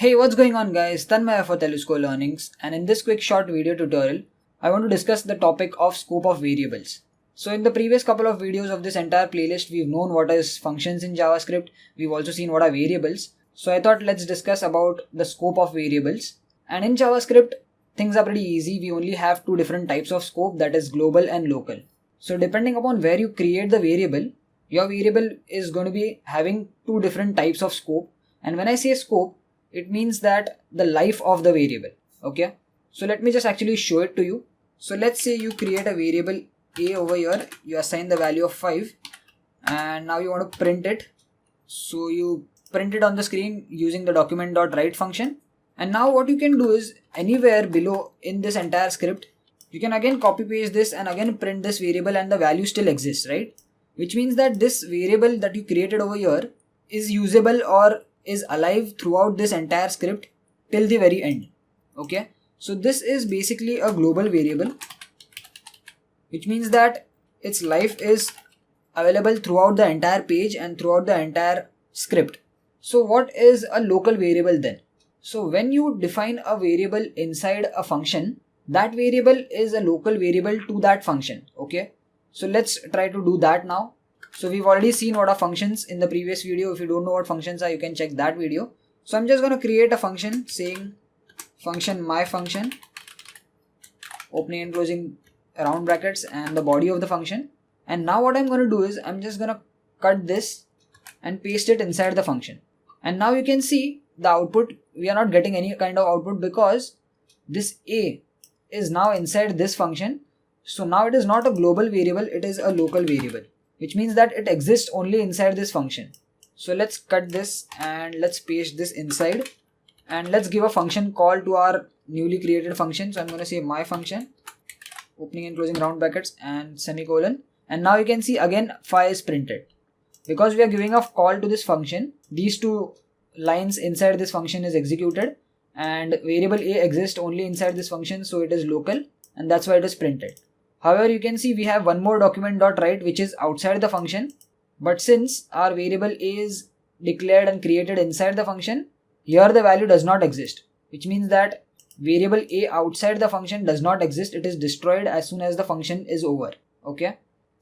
Hey, what's going on guys? Tanmaya for Telusko Learnings, and in this quick short video tutorial, I want to discuss the topic of scope of variables. So in the previous couple of videos of this entire playlist, we've known what is functions in JavaScript. We've also seen what are variables. So I thought let's discuss about the scope of variables. And in JavaScript, things are pretty easy. We only have two different types of scope, that is global and local. So depending upon where you create the variable, your variable is going to be having two different types of scope. And when I say scope, it means that the life of the variable. Okay, so let me just actually show it to you. So let's say you create a variable a over here, you assign the value of 5, and now you want to print it. So you print it on the screen using the document.write function. And now what you can do is anywhere below in this entire script, you can again copy paste this and again print this variable, and the value still exists, right? Which means that this variable that you created over here is usable or is alive throughout this entire script till the very end. Okay, so this is basically a global variable, which means that its life is available throughout the entire page and throughout the entire script. So what is a local variable then? So when you define a variable inside a function, that variable is a local variable to that function. Okay, so let's try to do that now. So we've already seen what are functions in the previous video. If you don't know what functions are, you can check that video. So I'm just going to create a function saying function my function, opening and closing round brackets, and the body of the function. And now what I'm going to do is I'm just going to cut this and paste it inside the function. And now you can see the output. We are not getting any kind of output because this a is now inside this function. So now it is not a global variable, it is a local variable, which means that it exists only inside this function. So let's cut this and let's paste this inside, and let's give a function call to our newly created function. So I'm going to say my function, opening and closing round brackets and semicolon. And now you can see again 5 is printed. Because we are giving a call to this function, these two lines inside this function is executed, and variable a exists only inside this function, so it is local, and that's why it is printed. However, you can see we have one more document.write which is outside the function, but since our variable a is declared and created inside the function, here the value does not exist, which means that variable a outside the function does not exist. It is destroyed as soon as the function is over. Okay,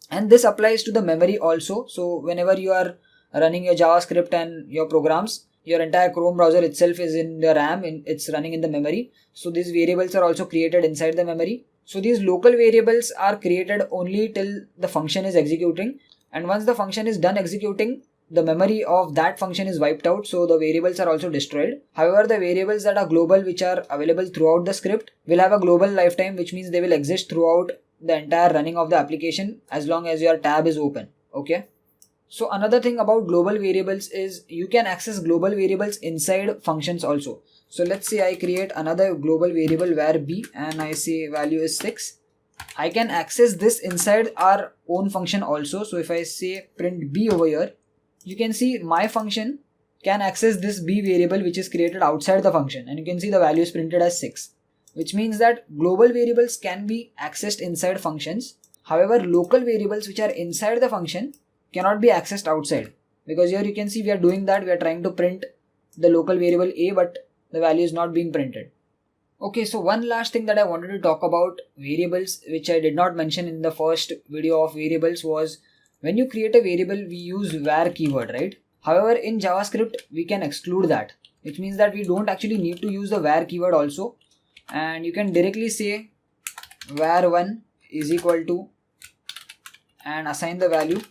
and this applies to the memory also. So whenever you are running your JavaScript and your programs, your entire Chrome browser itself is in the RAM, it's running in the memory. So these variables are also created inside the memory. So these local variables are created only till the function is executing, and once the function is done executing, the memory of that function is wiped out, so the variables are also destroyed. However, the variables that are global, which are available throughout the script, will have a global lifetime, which means they will exist throughout the entire running of the application as long as your tab is open. Okay, so another thing about global variables is you can access global variables inside functions also. So let's say I create another global variable where b, and I say value is 6. I can access this inside our own function also. So if I say print b over here, you can see my function can access this b variable which is created outside the function, and you can see the value is printed as 6, which means that global variables can be accessed inside functions. However, local variables which are inside the function cannot be accessed outside, because here you can see we are doing that. We are trying to print the local variable a, but the value is not being printed. Okay, so one last thing that I wanted to talk about variables, which I did not mention in the first video of variables, was when you create a variable, we use var keyword, right? However, in JavaScript, we can exclude that, which means that we don't actually need to use the var keyword also. And you can directly say var1 is equal to and assign the value.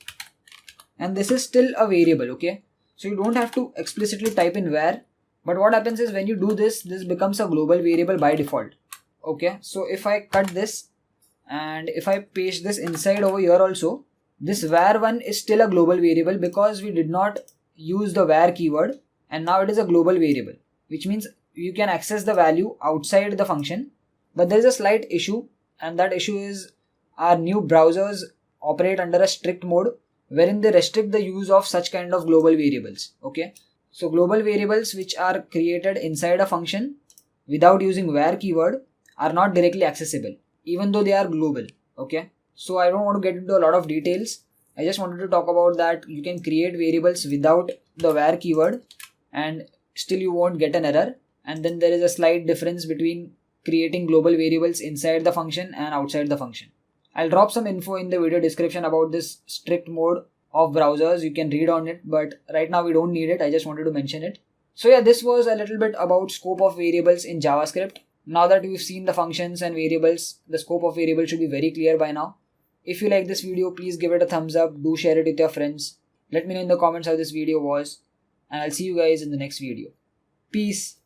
And this is still a variable, okay? So you don't have to explicitly type in var. But what happens is when you do this, this becomes a global variable by default. Okay, so if I cut this and if I paste this inside over here also, this var1 is still a global variable because we did not use the var keyword, and now it is a global variable, which means you can access the value outside the function. But there is a slight issue, and that issue is our new browsers operate under a strict mode wherein they restrict the use of such kind of global variables. Okay, so global variables which are created inside a function without using var keyword are not directly accessible, even though they are global. Okay, so I don't want to get into a lot of details. I just wanted to talk about that you can create variables without the var keyword, and still you won't get an error. And then there is a slight difference between creating global variables inside the function and outside the function. I'll drop some info in the video description about this strict mode of browsers. You can read on it, but right now we don't need it. I just wanted to mention it. So yeah, this was a little bit about scope of variables in JavaScript. Now that we've seen the functions and variables, the scope of variables should be very clear by now. If you like this video, please give it a thumbs up. Do share it with your friends. Let me know in the comments how this video was. And I'll see you guys in the next video. Peace.